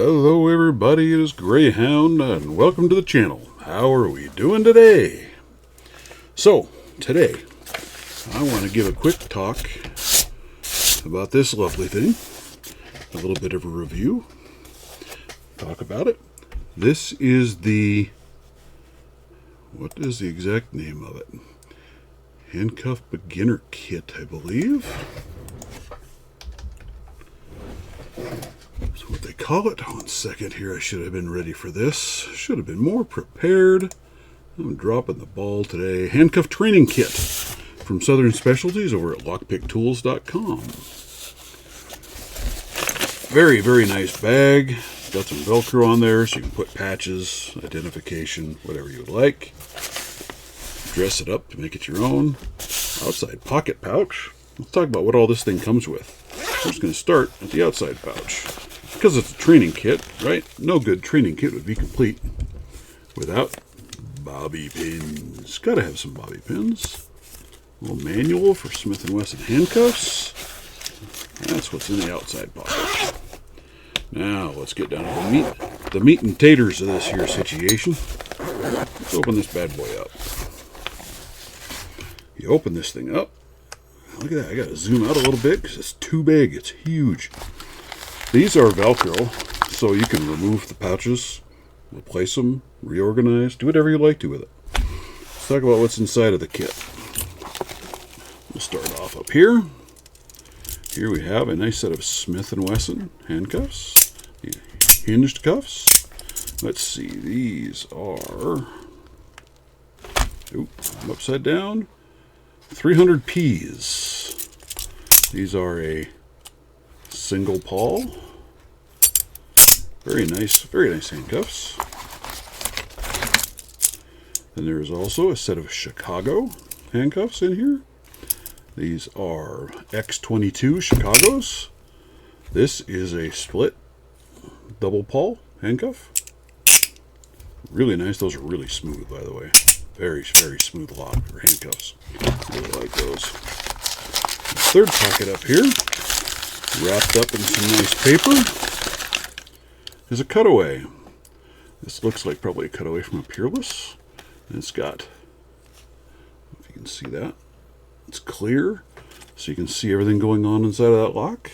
Hello everybody, it is Greyhound and welcome to the channel. How are we doing today? So, today I want to give a quick talk about this lovely thing. A little bit of a review. Talk about it. This is the... what is the exact name of it? Handcuff Beginner Kit, I believe. That's what they call it. 1 second here. I should have been ready for this. Should have been more prepared. I'm dropping the ball today. Handcuff Training Kit from Southern Specialties over at lockpicktools.com. Very, very nice bag. Got some Velcro on there so you can put patches, identification, whatever you would like. Dress it up to make it your own. Outside pocket pouch. Let's talk about what all this thing comes with. We're just going to start at the outside pouch. Because it's a training kit, right? No good training kit would be complete without bobby pins. Gotta have some bobby pins. A little manual for Smith & Wesson handcuffs. That's what's in the outside pocket. Now, let's get down to the meat and taters of this here situation. Let's open this bad boy up. You open this thing up. Look at that. I got to zoom out a little bit because it's too big. It's huge. These are Velcro, so you can remove the pouches, replace them, reorganize, do whatever you like to with it. Let's talk about what's inside of the kit. We'll start off up here. Here we have a nice set of Smith & Wesson handcuffs, the hinged cuffs. Let's see, these are, I'm upside down, 300 Ps. These are a single pawl. Very nice handcuffs. Then there's also a set of Chicago handcuffs in here. These are X22 Chicago's. This is a split double pawl handcuff. Really nice. Those are really smooth, by the way. Very, very smooth lock or handcuffs. Really like those. The third pocket up here, wrapped up in some nice paper, is a cutaway. This looks like probably a cutaway from a Peerless. And it's got, if you can see that, it's clear, so you can see everything going on inside of that lock.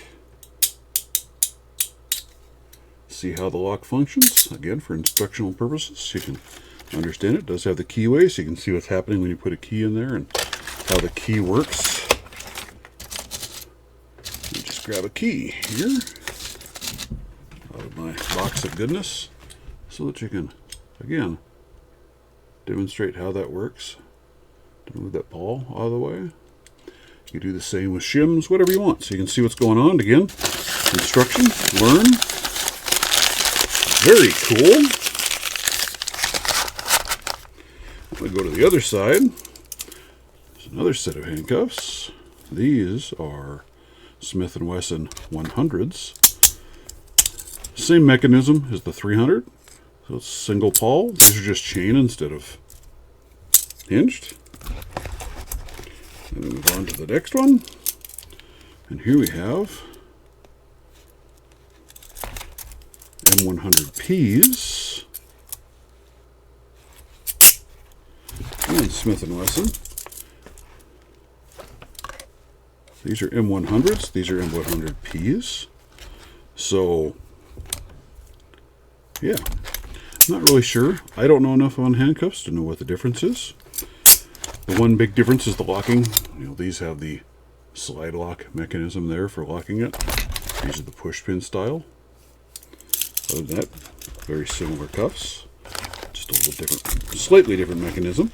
See how the lock functions. Again, for instructional purposes, you can understand it. It does have the keyway, so you can see what's happening when you put a key in there and how the key works. You just grab a key here out of my box of goodness so that you can, again, demonstrate how that works. To move that pawl out of the way. You do the same with shims, whatever you want, so you can see what's going on. Again, instruction, learn. Very cool. I'm going to go to the other side. There's another set of handcuffs. These are Smith & Wesson 100s. Same mechanism as the 300. So it's single pawl. These are just chain instead of hinged. And then move on to the next one. And here we have M100Ps and Smith & Wesson. These are M100s. These are M100Ps. So, yeah. I'm not really sure. I don't know enough on handcuffs to know what the difference is. The one big difference is the locking. These have the slide lock mechanism there for locking it. These are the push pin style. Other than that, very similar cuffs. Just a little different, slightly different mechanism.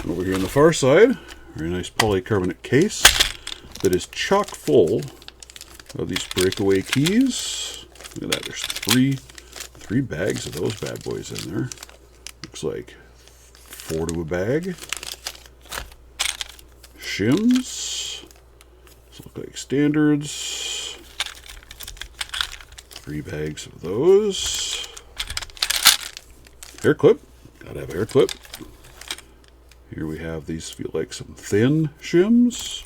And over here on the far side, very nice polycarbonate case that is chock full of these breakaway keys. Look at that, there's three bags of those bad boys in there. Looks like 4 to a bag. Shims. Those look like standards. 3 bags of those. Hair clip. Gotta have a hair clip. Here we have these feel like some thin shims.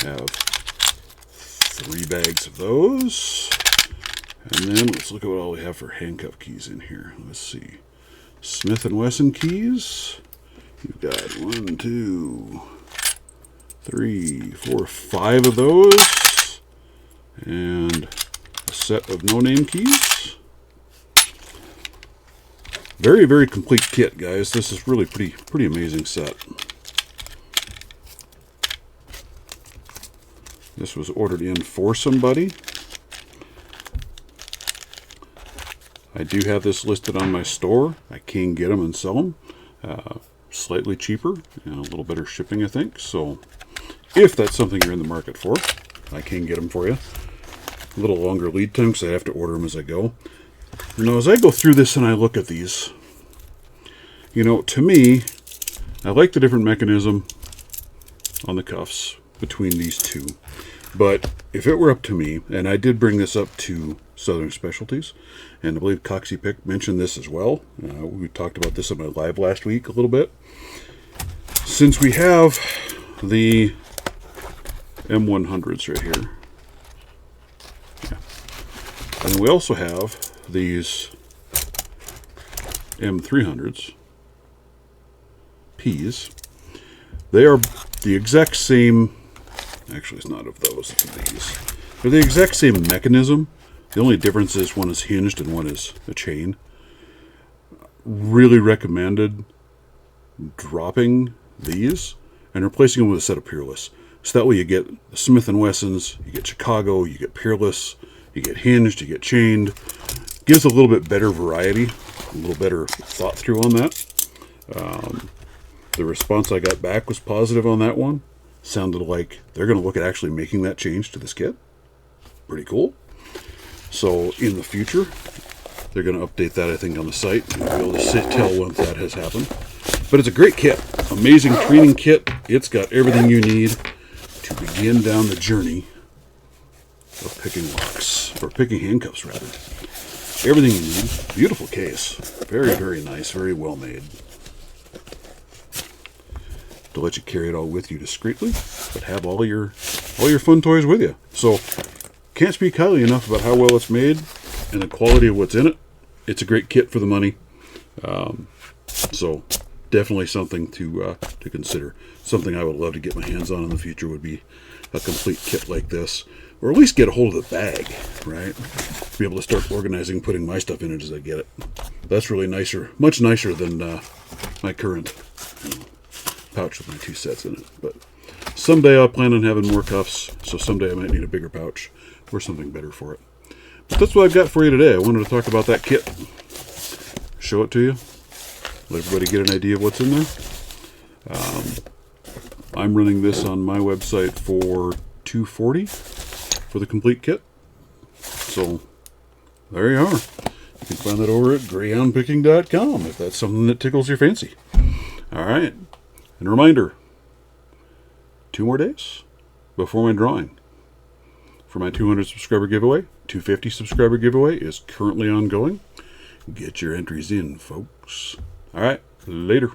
Have 3 bags of those. And then let's look at what all we have for handcuff keys in here. Let's see. Smith & Wesson keys. You've got 1, 2, 3, 4, 5 of those. And a set of no-name keys. Very, very complete kit, guys. This is really pretty amazing set. This was ordered in for somebody. I do have this listed on my store. I can get them and sell them. Slightly cheaper and a little better shipping, I think. So if that's something you're in the market for, I can get them for you. A little longer lead time because I have to order them as I go. Now, as I go through this and I look at these, you know, to me, I like the different mechanism on the cuffs between these two. But if it were up to me, and I did bring this up to Southern Specialties, and I believe Coxie Pick mentioned this as well. We talked about this on my live last week a little bit. Since we have the M100s right here, yeah, and we also have these M300s, Ps, they are the exact same. Actually, it's not of those, it's of these. They're the exact same mechanism. The only difference is one is hinged and one is a chain. Really recommended dropping these and replacing them with a set of Peerless. So that way you get Smith & Wessons, you get Chicago, you get Peerless, you get hinged, you get chained. Gives a little bit better variety, a little better thought through on that. The response I got back was positive on that one. Sounded like they're going to look at actually making that change to this kit. Pretty cool. So in the future, they're going to update that, I think, on the site. You'll be able to tell once that has happened. But it's a great kit. Amazing training kit. It's got everything you need to begin down the journey of picking locks, or picking handcuffs, rather. Everything you need. Beautiful case. Very, very nice. Very well made. To let you carry it all with you discreetly, but have all your fun toys with you. So can't speak highly enough about how well it's made and the quality of what's in it. It's a great kit for the money. So definitely something to consider. Something I would love to get my hands on in the future would be a complete kit like this, or at least get a hold of the bag, right? Be able to start organizing, putting my stuff in it as I get it. That's really nicer, much nicer than my current pouch with my 2 sets in it. But someday I'll plan on having more cuffs, so someday I might need a bigger pouch or something better for it. But that's what I've got for you today. I wanted to talk about that kit, show it to you, let everybody get an idea of what's in there. I'm running this on my website for $240 for the complete kit. So there you are. You can find that over at greyhoundpicking.com if that's something that tickles your fancy. All right. And a reminder, 2 more days before my drawing for my 200 subscriber giveaway. 250 subscriber giveaway is currently ongoing. Get your entries in, folks. All right, later.